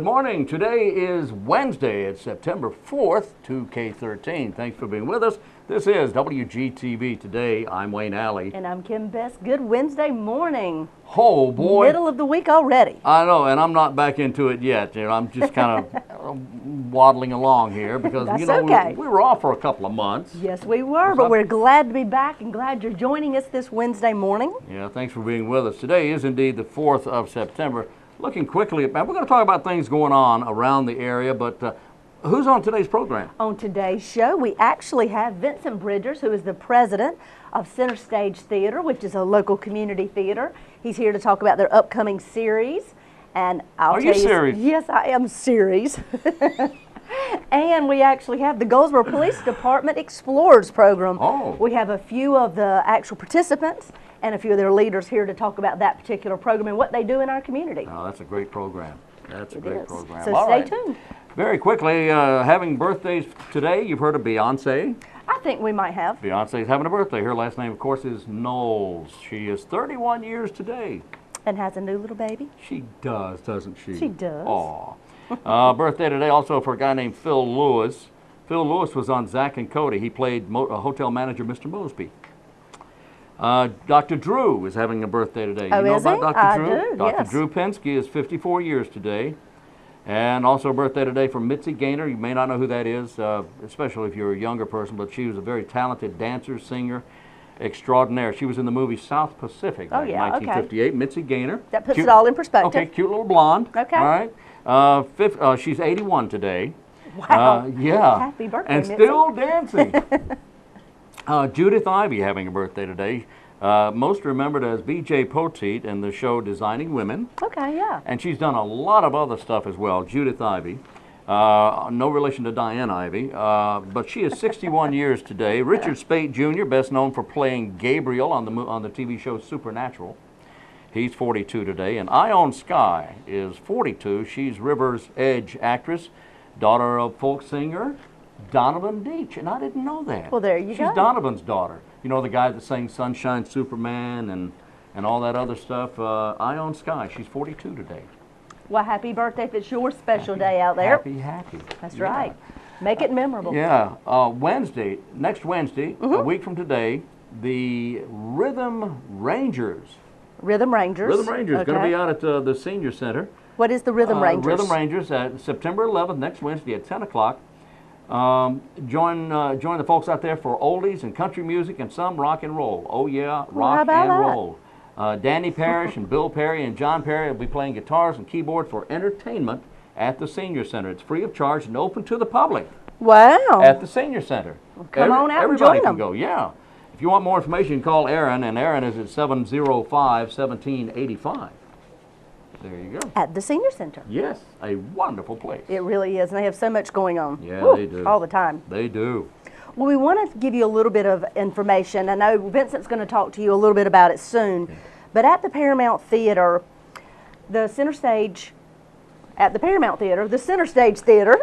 morning. Today is Wednesday. It's September 4th, 2K13. Thanks for being with us. This is WGTV Today. I'm Wayne Alley. And I'm Kim Best. Good Wednesday morning. Oh, boy. Middle of the week already. I know, and I'm not back into it yet. You know, I'm just kind of waddling along here because, That's you know, okay. we were off for a couple of months. Yes, we were, but we're glad to be back and glad you're joining us this Wednesday morning. Yeah, thanks for being with us. Today is indeed the 4th of September. Looking quickly at, we're going to talk about things going on around the area, but who's on today's program? On today's show, we actually have Vincent Bridgers, who is the president of Center Stage Theater, which is a local community theater. He's here to talk about their upcoming series. And Are you serious? Yes, I am serious. And we actually have the Goldsboro Police Department Explorers program. Oh. We have a few of the actual participants and a few of their leaders here to talk about that particular program and what they do in our community. Oh, that's a great program. That's a great program. So All stay right. tuned. Very quickly, having birthdays today, you've heard of Beyonce. I think we might have. Beyonce's having a birthday. Her last name, of course, is Knowles. She is 31 years today. And has a new little baby. She does, doesn't she? She does. Aw. Birthday today also for a guy named Phil Lewis. Phil Lewis was on Zack and Cody. He played hotel manager Mr. Mosby. Dr. Drew is having a birthday today. Oh, you know is about he? Dr. I Drew? do, Dr. yes. Drew Pensky is 54 years today. And also a birthday today for Mitzi Gaynor. You may not know who that is, especially if you're a younger person, but she was a very talented dancer, singer, extraordinaire. She was in the movie South Pacific back in 1958. Okay. Mitzi Gaynor. That puts it all in perspective. Okay, cute little blonde. Okay. All right. She's 81 today. Wow. Yeah. Happy birthday, and Mitzi. still dancing. Judith Ivey having a birthday today. Most remembered as B.J. Poteet in the show Designing Women. Okay, yeah. And she's done a lot of other stuff as well, Judith Ivey. No relation to Diane Ivey, but she is 61 years today. Richard Speight Jr., best known for playing Gabriel on the TV show Supernatural. He's 42 today. And Ione Skye is 42. She's River's Edge actress, daughter of folk singer Donovan Deitch, and I didn't know that. Well, there you go. She's Donovan's daughter. You know, the guy that sang Sunshine Superman and all that other stuff. Ione Skye, she's 42 today. Well, happy birthday if it's your special day out there. Happy. That's right. Make it memorable. Yeah. Next Wednesday, a week from today, the Rhythm Rangers. Rhythm Rangers. Rhythm Rangers going to be out at the Senior Center. What is the Rhythm Rangers? Rhythm Rangers at September 11th, next Wednesday at 10 o'clock. Join the folks out there for oldies and country music and some rock and roll. Oh yeah, rock and roll. Danny Parrish and Bill Perry and John Perry will be playing guitars and keyboard for entertainment at the Senior Center. It's free of charge and open to the public. Wow. At the Senior Center. Come on out and everybody join can them. go, yeah. If you want more information, you can call Aaron, and Aaron is at 705-1785. There you go. At the Senior Center. Yes, a wonderful place. It really is, and they have so much going on. Yeah, Woo, they do. all the time. They do. Well, we want to give you a little bit of information. I know Vincent's going to talk to you a little bit about it soon, but at the Paramount Theater, the Center Stage Theater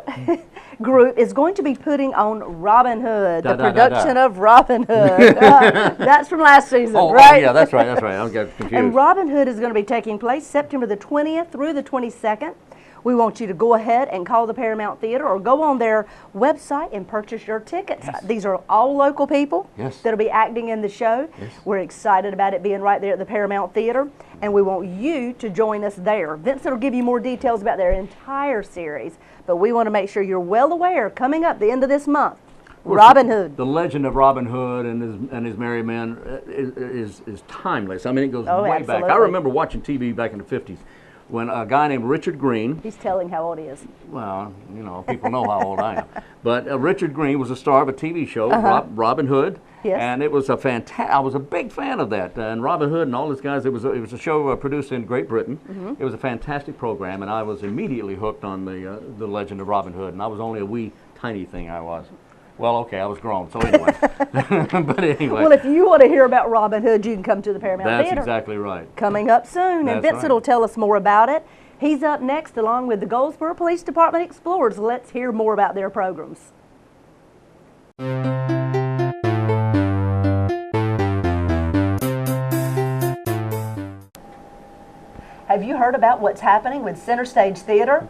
group is going to be putting on Robin Hood, the production of Robin Hood. That's from last season, right? Oh, yeah, that's right. I'm getting confused. And Robin Hood is going to be taking place September the 20th through the 22nd. We want you to go ahead and call the Paramount Theater or go on their website and purchase your tickets. Yes. These are all local people Yes. that will be acting in the show. Yes. We're excited about it being right there at the Paramount Theater, and we want you to join us there. Vincent will give you more details about their entire series, but we want to make sure you're well aware, coming up the end of this month, Robin Hood. The legend of Robin Hood and his merry men is timeless. I mean, it goes way back. I remember watching TV back in the 50s. When a guy named Richard Green... He's telling how old he is. Well, you know, people know how old I am. But Richard Green was a star of a TV show, Robin Hood. Yes. And it was I was a big fan of that. And Robin Hood and all those guys, it was a show produced in Great Britain. It was a fantastic program, and I was immediately hooked on the legend of Robin Hood. And I was only a wee, tiny thing I was. Well, okay, I was grown, so anyway. But anyway. Well, if you want to hear about Robin Hood, you can come to the Paramount Theater. That's exactly right. Coming up soon, and Vincent will tell us more about it. He's up next along with the Goldsboro Police Department Explorers. Let's hear more about their programs. Have you heard about what's happening with Center Stage Theater?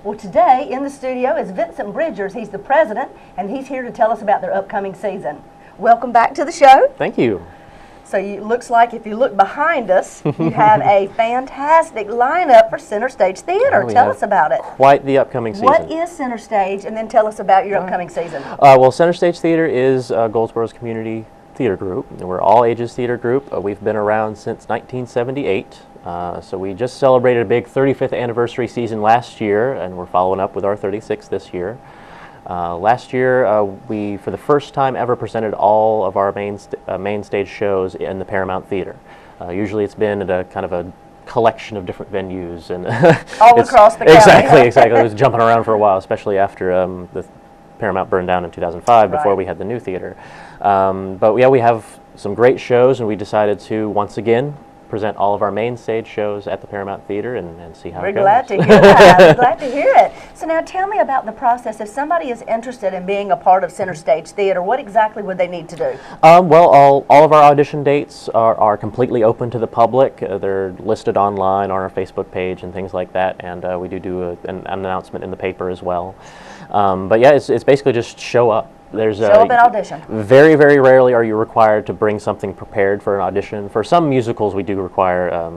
Well, today in the studio is Vincent Bridgers. He's the president, and he's here to tell us about their upcoming season. Welcome back to the show. Thank you. So it looks like if you look behind us, you have a fantastic lineup for Center Stage Theater. Tell us about it. Quite the upcoming season. What is Center Stage? And then tell us about your upcoming season. Well, Center Stage Theater is Goldsboro's community theater group. And we're all ages theater group. We've been around since 1978. So we just celebrated a big 35th anniversary season last year, and we're following up with our 36th this year. Last year, we, for the first time ever, presented all of our main stage shows in the Paramount Theater. Usually it's been at a kind of a collection of different venues. And all across the county. Exactly. It was jumping around for a while, especially after the Paramount burned down in 2005, before we had the new theater. But yeah, we have some great shows, and we decided to, once again, present all of our main stage shows at the Paramount Theater and see how it goes. We're glad to hear that. We're glad to hear it. So now tell me about the process. If somebody is interested in being a part of Center Stage Theater, what exactly would they need to do? Well, all of our audition dates are completely open to the public. They're listed online on our Facebook page and things like that, and we do an announcement in the paper as well. But yeah, it's basically just show up. Show up and audition. Very, very rarely are you required to bring something prepared for an audition. For some musicals, we do require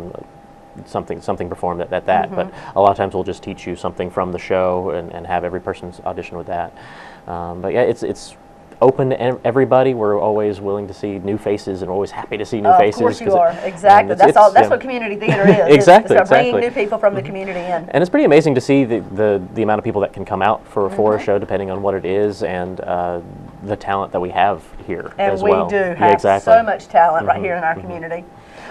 something performed at that, but a lot of times we'll just teach you something from the show and have every person's audition with that. But yeah, it's open to everybody. We're always willing to see new faces and always happy to see new faces. Of course you are. Exactly. That's what community theater is. Exactly. It's bringing new people from the community in. And it's pretty amazing to see the amount of people that can come out for a show, depending on what it is, and the talent that we have here as well. And we do have so much talent right here in our community.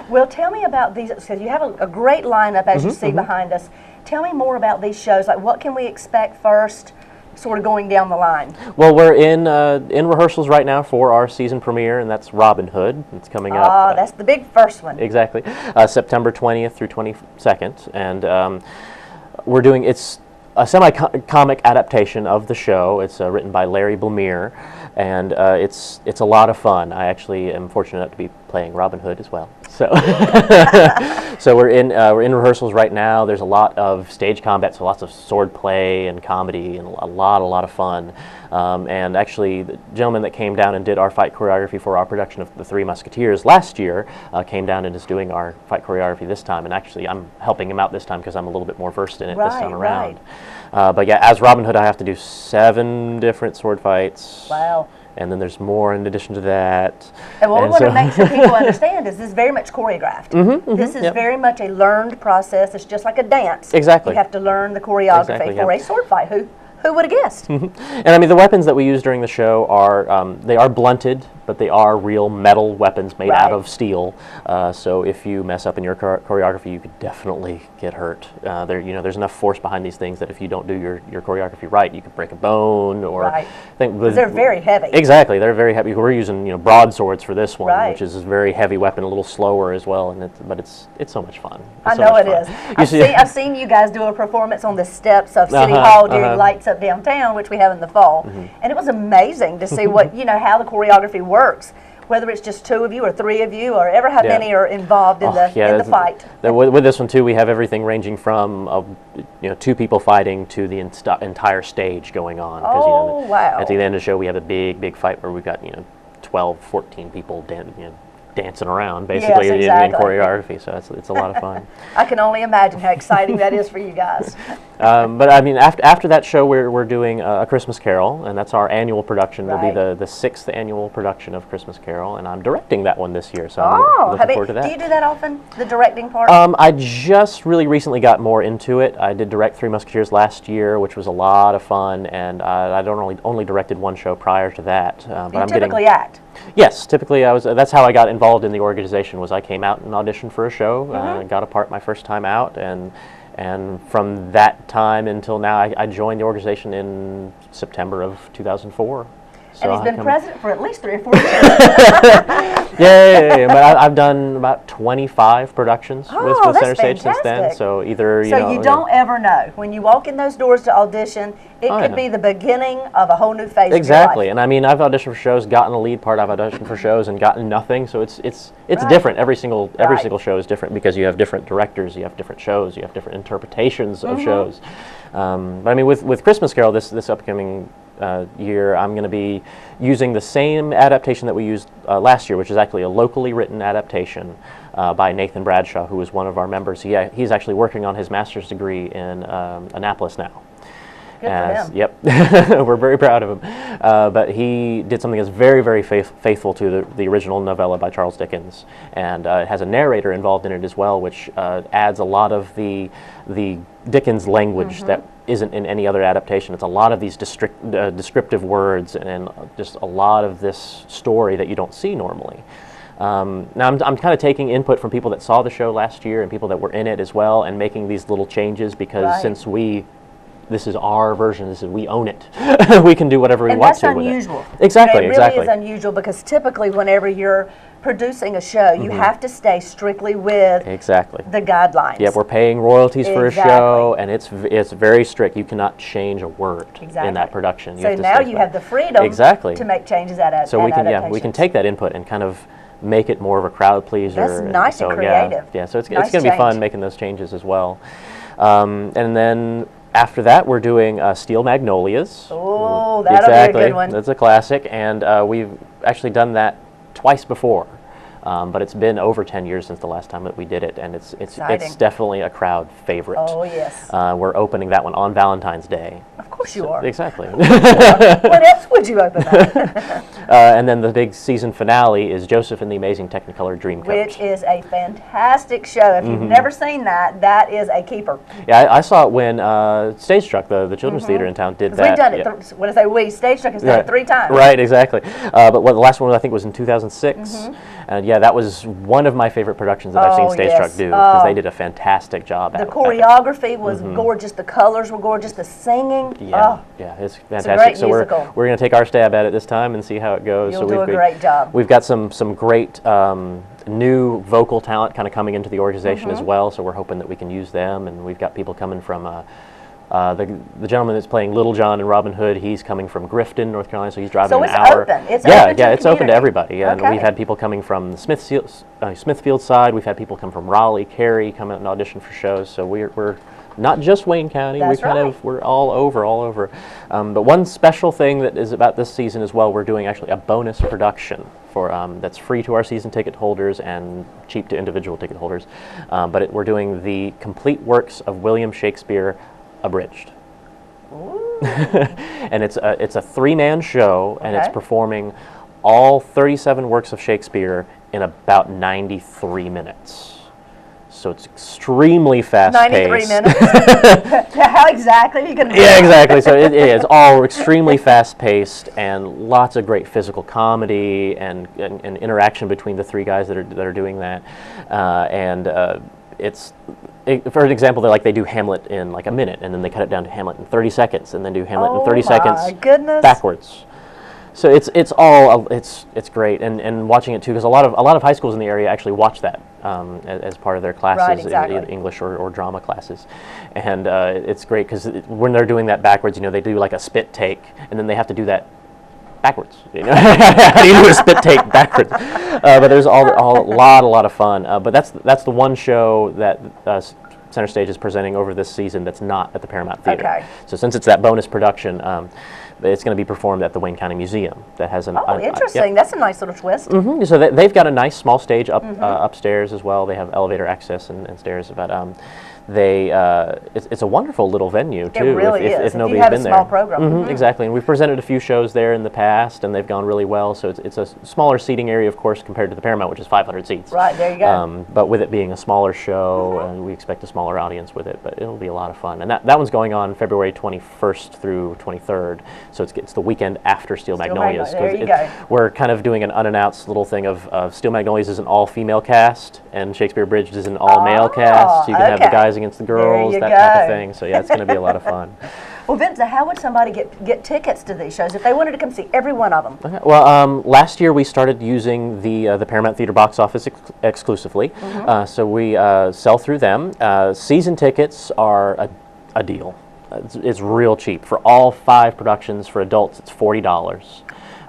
Well, tell me about these, because you have a great lineup, as you see behind us. Tell me more about these shows. Like, what can we expect first, sort of going down the line? Well, we're in rehearsals right now for our season premiere, and that's Robin Hood. It's coming up. Ah, that's the big first one. Exactly. September 20th through 22nd, and we're doing, it's a semi-comic adaptation of the show. It's written by Larry Blemire, and it's a lot of fun. I actually am fortunate enough to be playing Robin Hood as well. So, so we're in rehearsals right now. There's a lot of stage combat, so lots of sword play and comedy, and a lot of fun. And actually, the gentleman that came down and did our fight choreography for our production of The Three Musketeers last year came down and is doing our fight choreography this time. And actually, I'm helping him out this time because I'm a little bit more versed in it this time around. But yeah, as Robin Hood, I have to do 7 different sword fights. Wow. And then there's more in addition to that. And what we want to make sure people understand is this is very much choreographed. This is very much a learned process. It's just like a dance. Exactly. You have to learn the choreography for a sword fight. Who would have guessed? And I mean, the weapons that we use during the show are they are blunted, but they are real metal weapons made out of steel. So if you mess up in your choreography, you could definitely get hurt. There's enough force behind these things that if you don't do your choreography right, you could break a bone or. Because they're very heavy. Exactly, they're very heavy. We're using broadswords for this one, which is a very heavy weapon, a little slower as well, but it's so much fun. I know it is. I've seen you guys do a performance on the steps of City Hall during Lights Up Downtown, which we have in the fall, and it was amazing to see what how the choreography works. Whether it's just 2 of you or 3 of you, or ever how many are involved in the fight. With this one too, we have everything ranging from 2 people fighting to the entire stage going on. Wow! At the end of the show, we have a big fight where we've got 12, 14 people dancing around basically in choreography. So it's a lot of fun. I can only imagine how exciting that is for you guys. But I mean, after that show, we're doing A Christmas Carol, and that's our annual production. It'll be the 6th annual production of Christmas Carol, and I'm directing that one this year. So I'm looking forward to that. Do you do that often, the directing part? I just really recently got more into it. I did direct Three Musketeers last year, which was a lot of fun, and I only directed 1 show prior to that. But you typically act? Yes, typically that's how I got involved in the organization. Was I came out and auditioned for a show, got a part my first time out, and from that time until now, I joined the organization in September of 2004. And he's I'll been come- president for at least 3 or 4 years. Yeah. But I've done about 25 productions Oh, with that's Center Stage since then. fantastic. So either So you don't ever know. When you walk in those doors to audition, it Oh, could yeah. be the beginning of a whole new phase Exactly, of your and I mean, I've auditioned for shows, gotten a lead part. I've auditioned for shows and gotten nothing. So it's Right. different. Every single Right. show is different because you have different directors, you have different shows, you have different interpretations of shows. But I mean, with Christmas Carol this upcoming year, I'm going to be using the same adaptation that we used last year, which is actually a locally written adaptation by Nathan Bradshaw, who is one of our members. He's actually working on his master's degree in Annapolis now. Good for him. Yep, we're very proud of him. But he did something that's very, very faithful to the original novella by Charles Dickens, and it has a narrator involved in it as well, which adds a lot of the Dickens language that isn't in any other adaptation. It's a lot of these descriptive words and just a lot of this story that you don't see normally. Now I'm kind of taking input from people that saw the show last year and people that were in it as well, and making these little changes because Right. since this is our version. We own it. We can do whatever we And want that's to with it. unusual. Exactly, It really exactly. is unusual because typically whenever you're producing a show, you have to stay strictly with Exactly. the guidelines. Yeah, we're paying royalties for a show, Exactly. and it's very strict. You cannot change a word Exactly. in that production. You So have to now stick you by have the freedom Exactly. to make changes at So we can adaptations. take that input and kind of make it more of a crowd pleaser. That's nice and so, creative. Yeah. So it's Nice going to be fun change. making those changes as well. And then after that, we're doing Steel Magnolias. Oh, that'll Exactly. be a good one. That's a classic, and we've actually done that twice before. But it's been over 10 years since the last time that we did it, and it's Exciting. definitely a crowd favorite. Oh, yes. We're opening that one on Valentine's Day. Of course you are. Exactly. What else would you open that? And then the big season finale is Joseph and the Amazing Technicolor Dreamcoat. Which is a fantastic show. If you've never seen that, that is a keeper. Yeah, I saw it when Stage Struck, the children's theater in town, did 'Cause that. we've done it. Yeah. When I say we, Stage Struck has done it 3 times. Right, exactly. But the last one I think was in 2006. And yeah, that was one of my favorite productions that I've seen Oh, Stage yes. Struck do, because they did a fantastic job The at it. choreography was gorgeous. The colors were gorgeous. The singing. Yeah, Oh, yeah, it's a fantastic. great So musical. we're going to take our stab at it this time and see how it goes. You'll so do a great job. We've got some great new vocal talent kind of coming into the organization as well. So we're hoping that we can use them, and we've got people coming from. The gentleman that's playing Little John in Robin Hood, he's coming from Grifton, North Carolina, so he's driving So an it's hour. open. It's yeah, open to yeah, the it's open to community. everybody. And Okay. we've had people coming from the Smithfield side. We've had people come from Raleigh, Cary, come out and audition for shows. So we're not just Wayne County. That's right. We're all over. But one special thing that is about this season as well, we're doing actually a bonus production for that's free to our season ticket holders and cheap to individual ticket holders. But we're doing the complete works of William Shakespeare abridged. And it's a 3-man show, and it's Okay. performing all 37 works of Shakespeare in about 93 minutes. So it's extremely fast 93 paced. minutes. How exactly are you going to do Yeah, that? exactly. So it's all extremely fast paced and lots of great physical comedy and interaction between the 3 guys that are doing that. For an example, they do Hamlet in like a minute, and then they cut it down to Hamlet in 30 seconds, and then do Hamlet in 30 Oh, my seconds goodness. backwards. So it's great, and watching it too, because a lot of high schools in the area actually watch that as part of their classes, Right, exactly. English or drama classes, and it's great because when they're doing that backwards, they do like a spit take, and then they have to do that backwards. How do you do a spit take backwards? But there's a lot of fun. But that's the one show that Center Stage is presenting over this season that's not at the Paramount Theater. Okay. So since it's that bonus production, it's going to be performed at the Wayne County Museum. That has Interesting. That's a nice little twist. So they've got a nice small stage upstairs as well. They have elevator access and stairs, but it's a wonderful little venue too. It really is. If If you nobody's have a been small there. program. Exactly, and we've presented a few shows there in the past, and they've gone really well. So it's a smaller seating area, of course, compared to the Paramount, which is 500 seats. Right, there you go. But with it being a smaller show, we expect a smaller audience with it, but it'll be a lot of fun. And that one's going on February 21st through 23rd, so it's the weekend after Steel Magnolias. There 'cause you go. We're kind of doing an unannounced little thing of Steel Magnolias is an all-female cast, and Shakespeare Abridged is an all-male cast. So you can have the okay. guys against the girls, you that type of go. thing. So yeah, it's going to be a lot of fun. Well, Vincent, how would somebody get tickets to these shows if they wanted to come see every one of them? Okay. Well, last year we started using the Paramount Theater box office exclusively, so we sell through them. Season tickets are a deal. It's real cheap. For all 5 productions for adults, it's $40.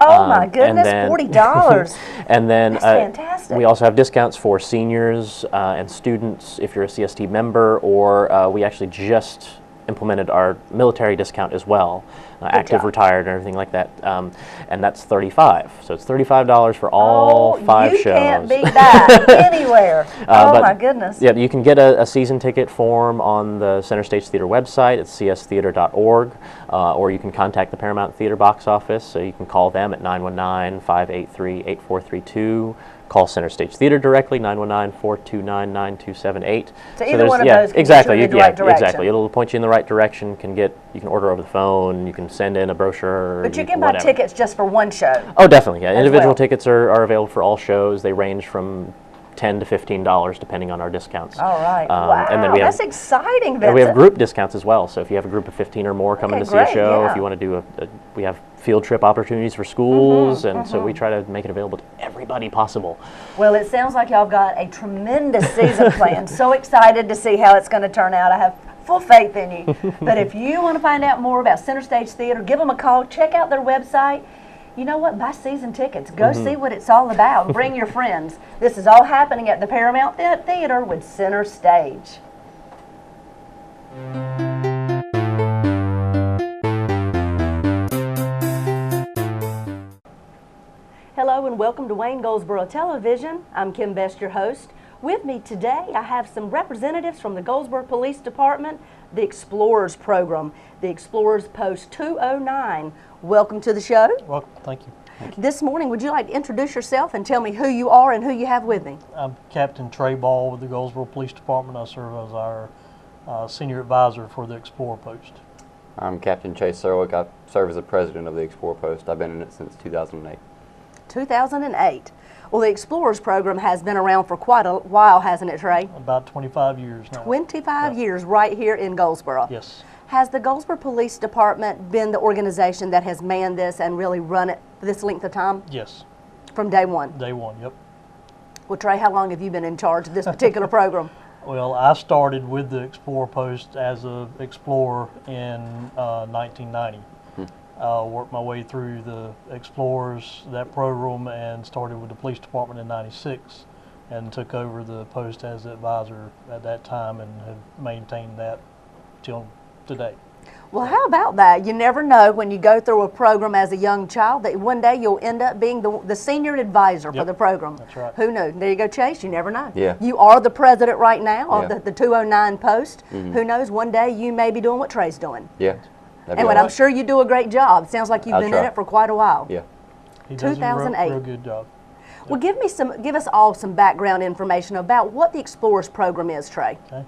Oh my goodness, $40. And then That's fantastic. we also have discounts for seniors and students if you're a CST member, or we actually just implemented our military discount as well, active, retired, and everything like that, and that's $35. So it's $35 for all 5 shows. You can't beat that anywhere. Oh my goodness. Yeah, you can get a season ticket form on the Center Stage Theater website at cstheater.org, or you can contact the Paramount Theater box office. So you can call them at 919-583-8432. Call Center Stage Theater directly, 919-429-9278. So either one of those can exactly, get you in the right direction. Exactly. It'll point you in the right direction. You can order over the phone. You can send in a brochure. But you can buy tickets just for one show. Oh, definitely. Yeah, individual tickets are available for all shows. They range from $10 to $15 depending on our discounts. All right. Wow, and then that's exciting, Vincent. And we have group discounts as well. So if you have a group of 15 or more coming to see a show, if you want to do we have field trip opportunities for schools, and so we try to make it available to everybody possible. Well, it sounds like y'all got a tremendous season planned. So excited to see how it's going to turn out. I have full faith in you. But if you want to find out more about Center Stage Theater, give them a call. Check out their website. You know what? Buy season tickets. Go see what it's all about. Bring your friends. This is all happening at the Paramount Theater with Center Stage. Hello and welcome to Wayne Goldsboro Television. I'm Kim Best, your host. With me today, I have some representatives from the Goldsboro Police Department, the Explorers Program, the Explorers Post 209. Welcome to the show. Welcome. Thank you. This morning, would you like to introduce yourself and tell me who you are and who you have with me? I'm Captain TREY with the Goldsboro Police Department. I serve as our senior advisor for the Explorer Post. I'm Captain Chase Serlick. I serve as the president of the Explorer Post. I've been in it since 2008. 2008. Well, the Explorers Program has been around for quite a while, hasn't it, Trey? About 25 years now. 25 years right here in Goldsboro. Yes. Has the Goldsboro Police Department been the organization that has manned this and really run it this length of time? Yes. From day one? Day one, yep. Well, Trey, how long have you been in charge of this particular program? Well, I started with the Explorer Post as an explorer in 1990. Worked my way through the Explorers, that program, and started with the police department in '96, and took over the post as the advisor at that time, and have maintained that till today. Well, how about that? You never know when you go through a program as a young child that one day you'll end up being the senior advisor for the program. That's right. Who knew? There you go, Chase. You never know. Yeah. You are the president right now of Yeah. the 209 post. Who knows? One day you may be doing what Trey's doing. Yeah. And I'm sure you do a great job. Sounds like you've been in it for quite a while. Yeah. He does a 2008. real good job. Well, give us all some background information about what the Explorers Program is, Trey. Okay.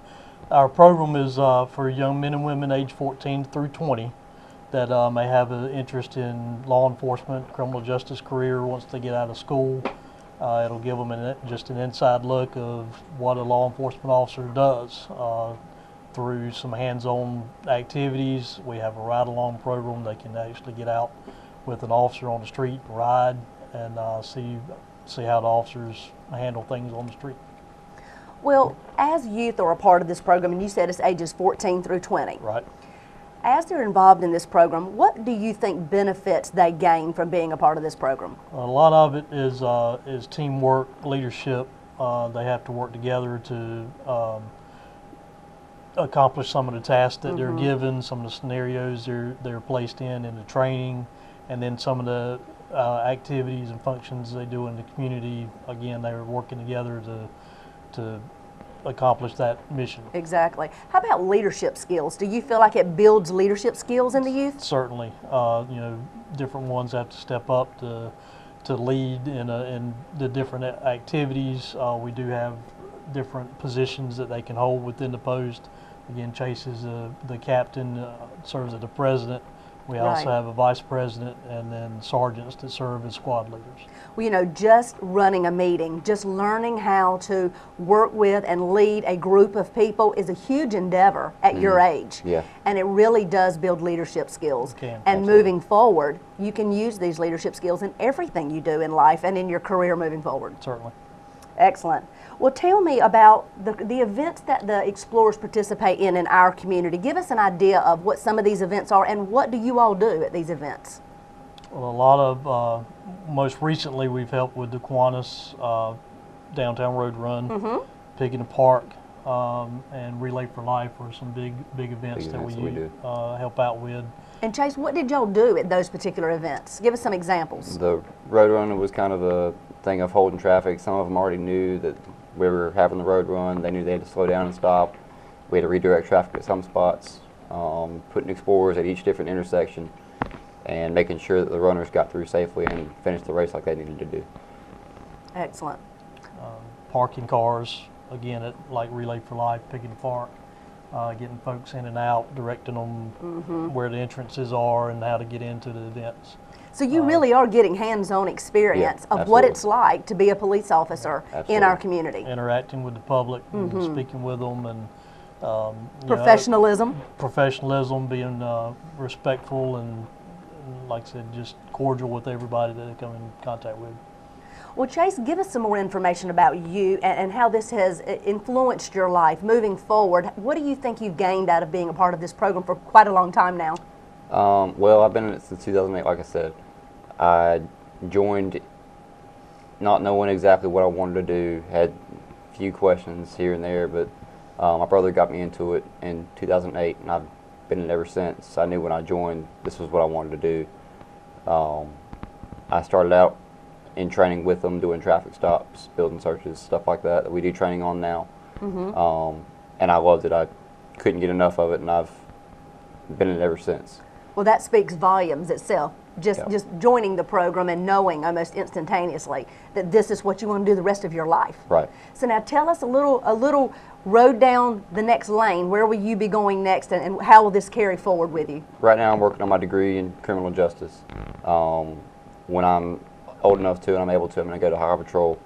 Our program is for young men and women age 14 through 20 that may have an interest in law enforcement, criminal justice career once they get out of school. It'll give them just an inside look of what a law enforcement officer does through some hands-on activities. We have a ride-along program. They can actually get out with an officer on the street, ride, and see how the officers handle things on the street. Well, as youth are a part of this program, and you said it's ages 14 through 20. Right. As they're involved in this program, what do you think benefits they gain from being a part of this program? A lot of it is teamwork, leadership. They have to work together to accomplish some of the tasks that they're given, some of the scenarios they're placed in the training, and then some of the activities and functions they do in the community. Again, they're working together to accomplish that mission. Exactly. How about leadership skills? Do you feel like it builds leadership skills in the youth? Certainly. You know, different ones have to step up to lead in the different activities. We do have different positions that they can hold within the post. Again, Chase is the captain, serves as the president We also Right. have a vice president and then sergeants that serve as squad leaders. Well, you know, just running a meeting, just learning how to work with and lead a group of people is a huge endeavor at your age. Yeah. And it really does build leadership skills. It can. And Absolutely. moving forward, you can use these leadership skills in everything you do in life and in your career moving forward. Certainly. Excellent. Well, tell me about the events that the Explorers participate in our community. Give us an idea of what some of these events are and what do you all do at these events? Well, a lot of, most recently we've helped with the Kiwanis Downtown Road Run, Pig in the Park, and Relay for Life are some big events that we do. help out with. And Chase, what did y'all do at those particular events? Give us some examples. The road run was kind of a thing of holding traffic. Some of them already knew that we were having the road run. They knew they had to slow down and stop. We had to redirect traffic at some spots, putting explorers at each different intersection, and making sure that the runners got through safely and finished the race like they needed to do. Excellent. Parking cars, again, at like Relay for Life, Pig in the Park, getting folks in and out, directing them where the entrances are and how to get into the events. So you really are getting hands-on experience of what absolutely. it's like to be a police officer in Absolutely. our community. Interacting with the public, and speaking with them, and you know, Professionalism. professionalism, being respectful, and like I said, just cordial with everybody that they come in contact with. Well, Chase, give us some more information about you and how this has influenced your life moving forward. What do you think you've gained out of being a part of this program for quite a long time now? Well, I've been in it since 2008, like I said. I joined not knowing exactly what I wanted to do, had a few questions here and there, but my brother got me into it in 2008, and I've been in it ever since. I knew when I joined this was what I wanted to do. I started out in training with them, doing traffic stops, building searches, stuff like that we do training on now. And I loved it. I couldn't get enough of it, and I've been in it ever since. Well, that speaks volumes itself. Just Yeah. just joining the program and knowing almost instantaneously that this is what you want to do the rest of your life. Right. So now tell us a little road down the next lane. Where will you be going next, and how will this carry forward with you? Right now I'm working on my degree in criminal justice. When I'm old enough to and I'm able to, I'm going to go to Highway Patrol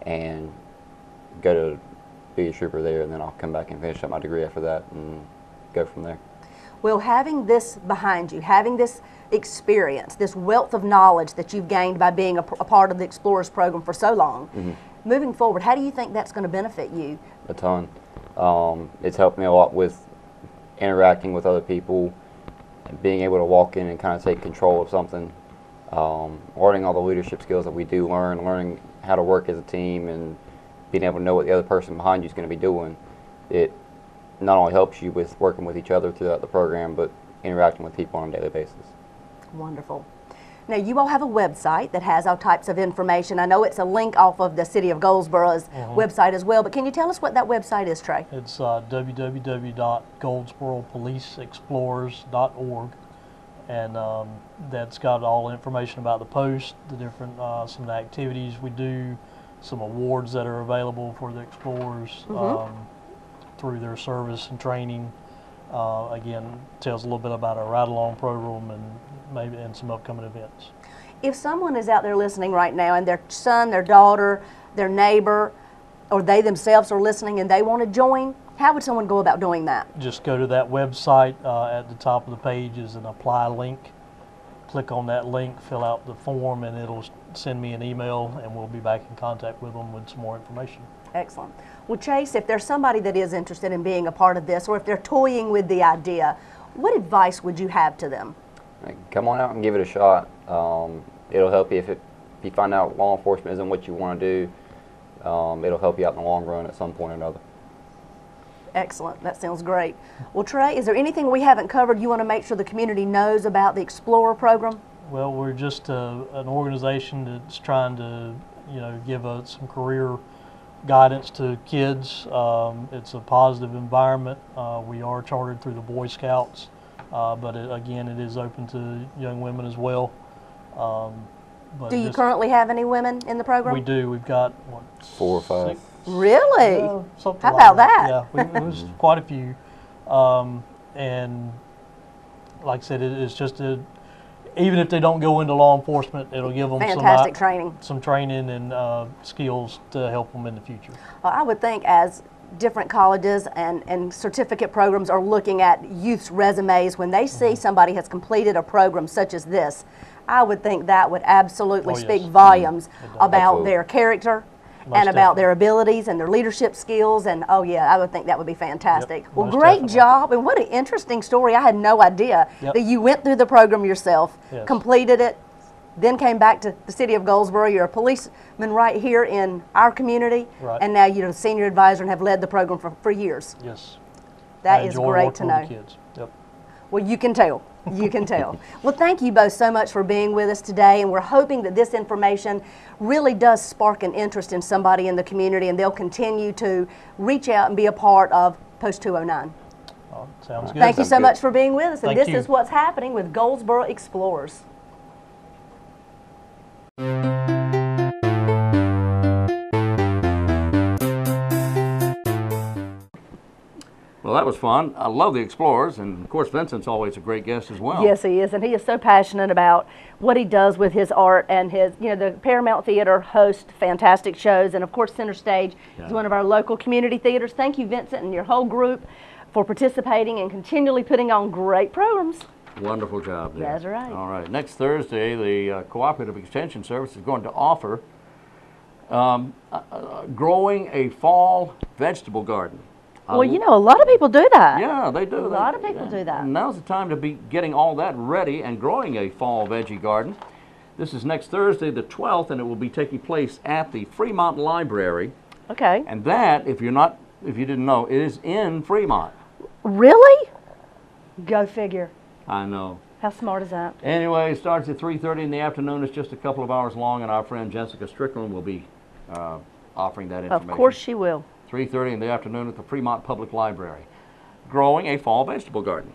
and go to be a trooper there, and then I'll come back and finish up my degree after that and go from there. Well, having this behind you, having this experience, this wealth of knowledge that you've gained by being a part of the Explorers program for so long, moving forward, how do you think that's going to benefit you? A ton. It's helped me a lot with interacting with other people, and being able to walk in and kind of take control of something, learning all the leadership skills that we do learn, learning how to work as a team, and being able to know what the other person behind you is going to be doing. It not only helps you with working with each other throughout the program, but interacting with people on a daily basis. Wonderful. Now, you all have a website that has all types of information. I know it's a link off of the City of Goldsboro's website as well, but can you tell us what that website is, Trey? It's www.goldsboropoliceexplorers.org, and that's got all the information about the post, the different some of the activities we do, some awards that are available for the explorers through their service and training. Again, tells a little bit about our ride-along program and some upcoming events. If someone is out there listening right now and their son, their daughter, their neighbor, or they themselves are listening and they want to join, how would someone go about doing that? Just go to that website. At the top of the page is an apply link. Click on that link, fill out the form, and it'll send me an email, and we'll be back in contact with them with some more information. Excellent. Well, Chase, if there's somebody that is interested in being a part of this, or if they're toying with the idea, what advice would you have to them? Come on out and give it a shot. It'll help you if you find out law enforcement isn't what you want to do. It'll help you out in the long run at some point or another. Excellent. That sounds great. Well, Trey, is there anything we haven't covered you want to make sure the community knows about the Explorer program? Well, we're just an organization that's trying to, give some career guidance to kids. It's a positive environment. We are chartered through the Boy Scouts, but again, it is open to young women as well. Do you currently have any women in the program? We do. We've got, 4 or 5. 6? Really? Something How like about that? Yeah, it was quite a few. And like I said, it's just even if they don't go into law enforcement, it'll give them Fantastic training. some training and skills to help them in the future. Well, I would think as different colleges and certificate programs are looking at youth's resumes, when they see somebody has completed a program such as this, I would think that would absolutely speak volumes about their character and about their abilities and their leadership skills. And oh yeah, I would think that would be fantastic. Yep, well, most great definitely. job, and what an interesting story. I had no idea that you went through the program yourself, Yes. completed it, then came back to the city of Goldsboro. You're a policeman right here in our community, Right. and now you're a senior advisor and have led the program for years. Yes. That I is enjoy great working to with know. the kids. Yep. Well, you can tell. You can tell. Well, thank you both so much for being with us today, and we're hoping that this information really does spark an interest in somebody in the community, and they'll continue to reach out and be a part of Post 209. Sounds good. Thank you so Sounds good. much for being with us, and Thank this you. is what's happening with Goldsboro Explorers. Well, that was fun. I love the Explorers, and of course, Vincent's always a great guest as well. Yes, he is, and he is so passionate about what he does with his art and his, the Paramount Theater hosts fantastic shows, and of course, Center Stage is one of our local community theaters. Thank you, Vincent, and your whole group for participating and continually putting on great programs. Wonderful job there. That's right. All right. Next Thursday, the Cooperative Extension Service is going to offer growing a fall vegetable garden. Well, a lot of people do that. Yeah, they do. A lot of people do that. Now's the time to be getting all that ready and growing a fall veggie garden. This is next Thursday, the 12th, and it will be taking place at the Fremont Library. Okay. And that, if you didn't know, it is in Fremont. Really? Go figure. I know. How smart is that? Anyway, it starts at 3:30 in the afternoon. It's just a couple of hours long, and our friend Jessica Strickland will be offering that information. Of course she will. 3:30 in the afternoon at the Fremont Public Library. Growing a fall vegetable garden.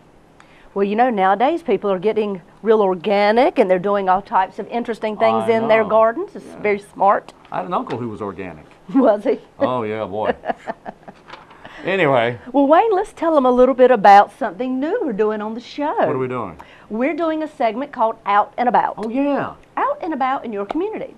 Well, nowadays people are getting real organic, and they're doing all types of interesting things I in their know. gardens. It's very smart. I had an uncle who was organic. Was he? Oh, yeah, boy. Anyway, Well, Wayne, let's tell them a little bit about something new we're doing on the show. what are we doing? We're doing a segment called Out and About. Oh, yeah, Out and About in your community.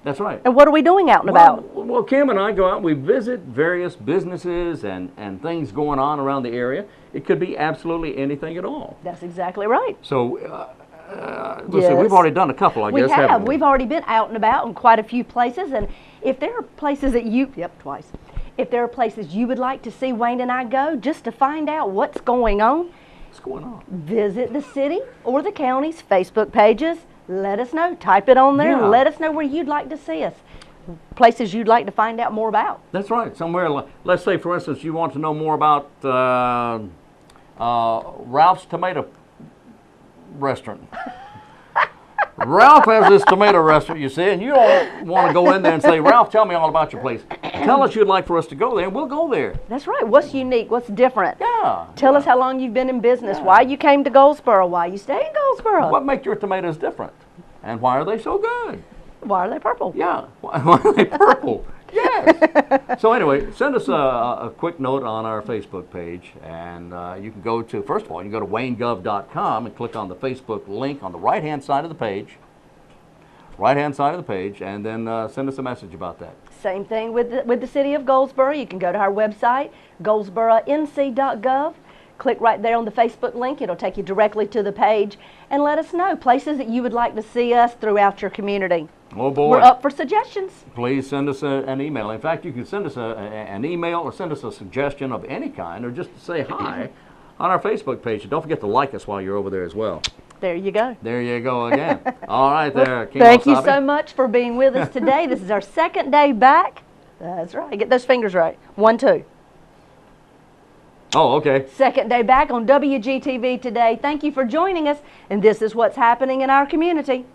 that's right. And what are we doing out and about? Well, Kim and I go out and we visit various businesses and things going on around the area. It could be absolutely anything at all. That's exactly right. So, let's see, we've already done a couple, I We guess, have. haven't we? We've already been out and about in quite a few places, and if there are places that twice. If there are places you would like to see Wayne and I go just to find out what's going on, What's going on? visit the city or the county's Facebook pages. Let us know. Type it on there. Yeah. Let us know where you'd like to see us. Places you'd like to find out more about. That's right. Somewhere, let's say, for instance, you want to know more about Ralph's Tomato Restaurant. Ralph has this tomato restaurant, you see, and you don't want to go in there and say, Ralph, tell me all about your place. Tell us you'd like for us to go there, and we'll go there. That's right. What's unique? What's different? Yeah. Tell us how long you've been in business, why you came to Goldsboro, why you stay in Goldsboro. What makes your tomatoes different? And why are they so good? Why are they purple? Yeah. Why are they purple? Yes. So anyway, send us a quick note on our Facebook page, and you can go to, first of all, you can go to waynegov.com and click on the Facebook link on the right-hand side of the page. Right-hand side of the page, and then send us a message about that. Same thing with the city of Goldsboro. You can go to our website, goldsboronc.gov. Click right there on the Facebook link. It'll take you directly to the page, and let us know places that you would like to see us throughout your community. Oh boy. We're up for suggestions. Please send us an email. In fact, you can send us an email or send us a suggestion of any kind, or just to say hi on our Facebook page. And don't forget to like us while you're over there as well. There you go. There you go again. All right there, King Thank you Wasabi. so much for being with us today. This is our second day back. That's right. Get those fingers right. 1, 2. Oh, okay. Second day back on WGTV today. Thank you for joining us, and this is what's happening in our community.